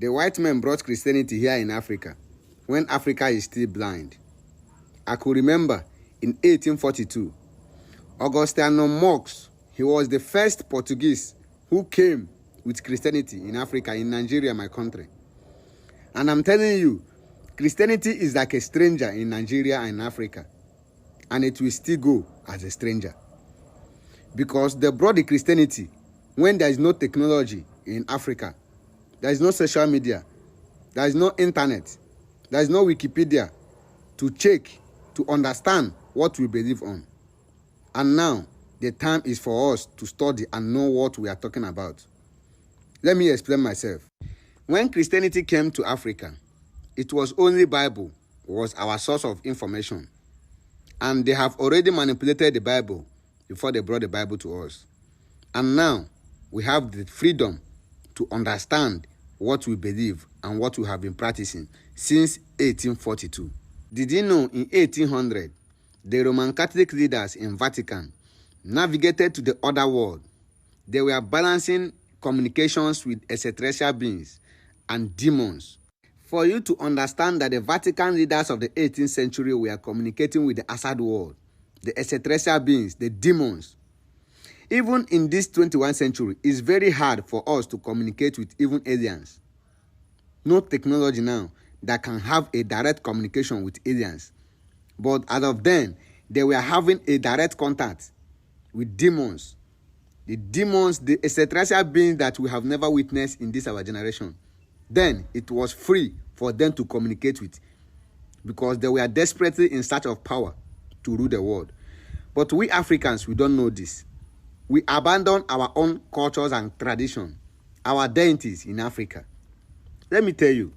The white men brought Christianity here in Africa when Africa is still blind. I could remember in 1842, Augustino Mox, he was the first Portuguese who came with Christianity in Africa, in Nigeria, my country. And I'm telling you, Christianity is like a stranger in Nigeria and Africa. And it will still go as a stranger. Because they brought the Christianity when there is no technology in Africa. There is no social media. There is no internet. There is no Wikipedia to check, to understand what we believe on. And now, the time is for us to study and know what we are talking about. Let me explain myself. When Christianity came to Africa, it was only Bible was our source of information. And they have already manipulated the Bible before they brought the Bible to us. And now, we have the freedom to understand what we believe and what we have been practicing since 1842. Did you know in 1800, the Roman Catholic leaders in Vatican navigated to the other world? They were balancing communications with extraterrestrial beings and demons. For you to understand that the Vatican leaders of the 18th century were communicating with the outside world, the extraterrestrial beings, the demons. Even in this 21st century, it's very hard for us to communicate with even aliens. No technology now that can have a direct communication with aliens. But as of then, they were having a direct contact with demons. The demons, the extraterrestrial beings that we have never witnessed in this our generation. Then it was free for them to communicate with, because they were desperately in search of power to rule the world. But we Africans, we don't know this. We abandon our own cultures and tradition, our deities in Africa. Let me tell you,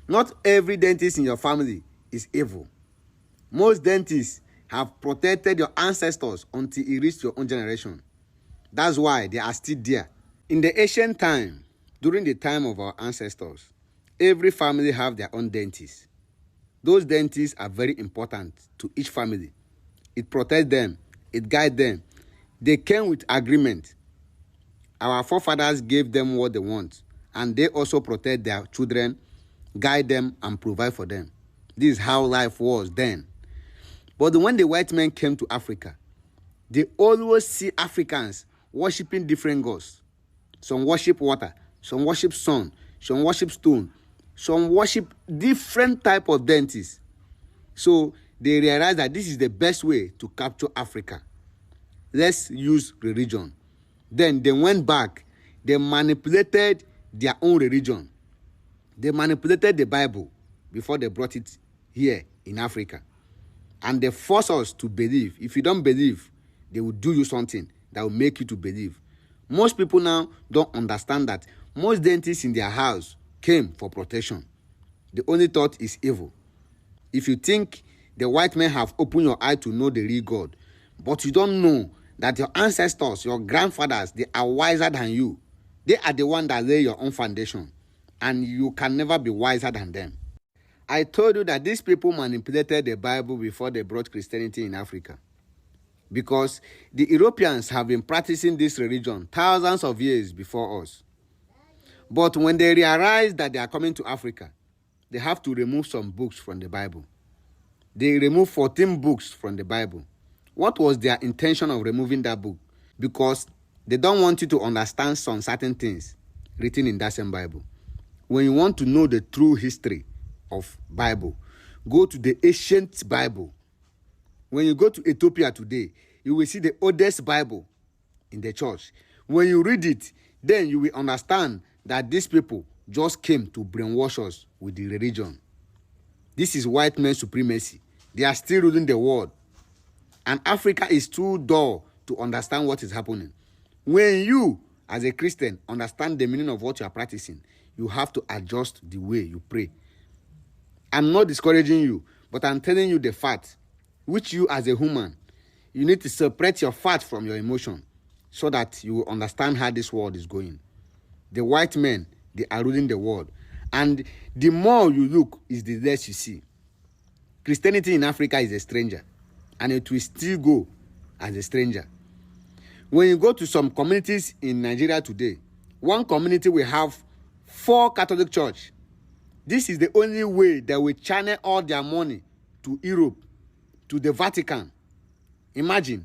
not every dentist in your family is evil. Most dentists have protected your ancestors until it reached your own generation. That's why they are still there. In the ancient time, during the time of our ancestors, every family have their own dentists. Those dentists are very important to each family. It protects them. It guides them. They came with agreement. Our forefathers gave them what they want, and they also protect their children, guide them, and provide for them. This is how life was then. But when the white men came to Africa, they always see Africans worshiping different gods. Some worship water, some worship sun, some worship stone, some worship different type of deities. So they realized that this is the best way to capture Africa. Let's use religion. Then they went back. They manipulated their own religion. They manipulated the Bible before they brought it here in Africa. And they force us to believe. If you don't believe, they will do you something that will make you to believe. Most people now don't understand that most dentists in their house came for protection. The only thought is evil. If you think the white men have opened your eye to know the real God, but you don't know that your ancestors, your grandfathers, they are wiser than you. They are the one that lay your own foundation, and you can never be wiser than them. I told you that these people manipulated the Bible before they brought Christianity in Africa. Because the Europeans have been practicing this religion thousands of years before us. But when they realize that they are coming to Africa, they have to remove some books from the Bible. They removed 14 books from the Bible. What was their intention of removing that book? Because they don't want you to understand some certain things written in that same Bible. When you want to know the true history of Bible, go to the ancient Bible. When you go to Ethiopia today, you will see the oldest Bible in the church. When you read it, then you will understand that these people just came to brainwash us with the religion. This is white man supremacy. They are still ruling the world. And Africa is too dull to understand what is happening. When you, as a Christian, understand the meaning of what you are practicing, you have to adjust the way you pray. I'm not discouraging you, but I'm telling you the fact, which you as a human, you need to separate your fact from your emotion so that you will understand how this world is going. The white men, they are ruling the world. And the more you look, is the less you see. Christianity in Africa is a stranger, and it will still go as a stranger. When you go to some communities in Nigeria today, one community will have 4 Catholic church This is the only way they will channel all their money to Europe, to the Vatican. Imagine,